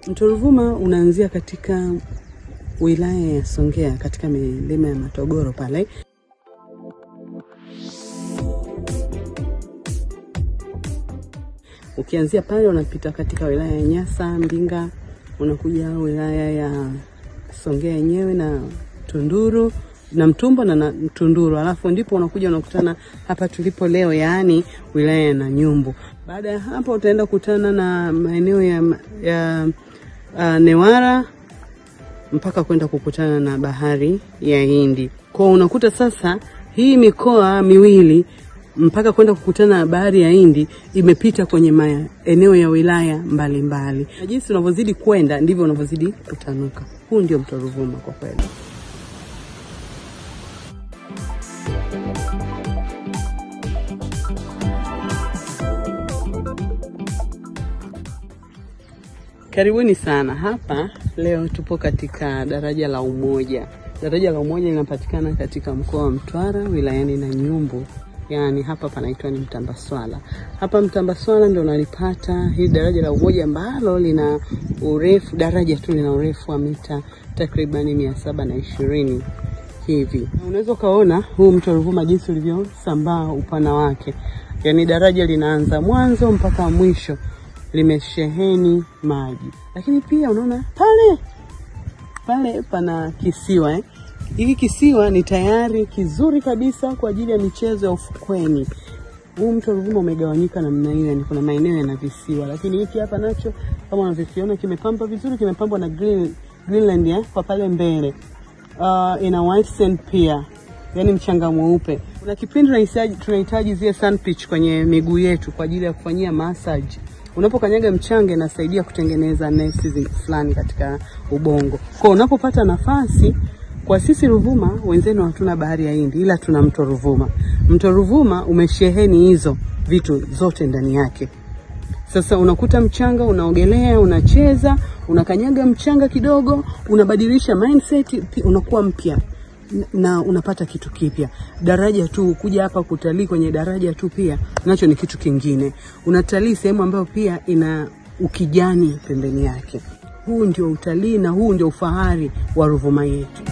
Mto Ruvuma unaanzia katika wilaya ya Songea katika milima ya Matogoro pale. Ukianzia pale unapita katika wilaya ya Nyasa, Mbinga, unakuja wilaya ya Songea yenyewe na Tunduru na Mtumbo na Tunduru, alafu ndipo unakuja unakutana hapa tulipo leo, yaani wilaya ya Nanyumbu. Baada ya hapo utaenda kukutana na maeneo ya Newala mpaka kwenda kukutana na bahari ya Hindi. Kwa unakuta sasa hii mikoa miwili mpaka kwenda kukutana na bahari ya Hindi imepita kwenye maeneo ya wilaya mbalimbali. Na jinsi unavyozidi kwenda ndivyo unavyozidi kutanuka. Huu ndio Mto Ruvuma kwa kweli. Karibuni sana. Hapa leo tupo katika daraja la Umoja. Daraja la Umoja linapatikana katika mkoa wa Mtwara, wilayani Nanyumbu. Yaani hapa panaitwa ni Mtambaswala. Hapa Mtambaswala ndio unalipata hii daraja la Umoja ambalo lina urefu, daraja tu lina urefu wa mita takriban 720 hivi. Unaweza kaona huu Mto Ruvuma jinsi ulivyosambaa upana wake. Yaani daraja linaanza mwanzo mpaka mwisho, limesheheni maji. Lakini pia unaona pale pana kisiwa Hiki kisiwa ni tayari kizuri kabisa kwa ajili ya michezo ya ufukweni. Huu Mto Ruvuma umegawanyika namna hiyo, yani kuna maeneo yana visiwa, lakini hiki hapa nacho kama unavyokiona kimepambwa vizuri, kimepambwa na Greenland kwa pale mbele. Ina white sand pia, yani mchanga mweupe. Kuna kipindi tunahitaji zile sand pitch kwenye miguu yetu kwa ajili ya kufanyia massage. Unapokanyaga mchanga inasaidia kutengeneza nerves fulani katika ubongo. Kwa unapopata nafasi, kwa sisi Ruvuma wenzenu hatuna bahari ya Hindi ila tuna Mto Ruvuma. Mto Ruvuma umesheheni hizo vitu zote ndani yake. Sasa unakuta mchanga, unaogelea, unacheza, unakanyaga mchanga kidogo, unabadilisha mindset, unakuwa mpya na unapata kitu kipya. Daraja tu, kuja hapa kutalii kwenye daraja tu pia nacho ni kitu kingine. Unatalii sehemu ambayo pia ina ukijani pembeni yake. Huu ndio utalii na huu ndio ufahari wa Ruvuma yetu.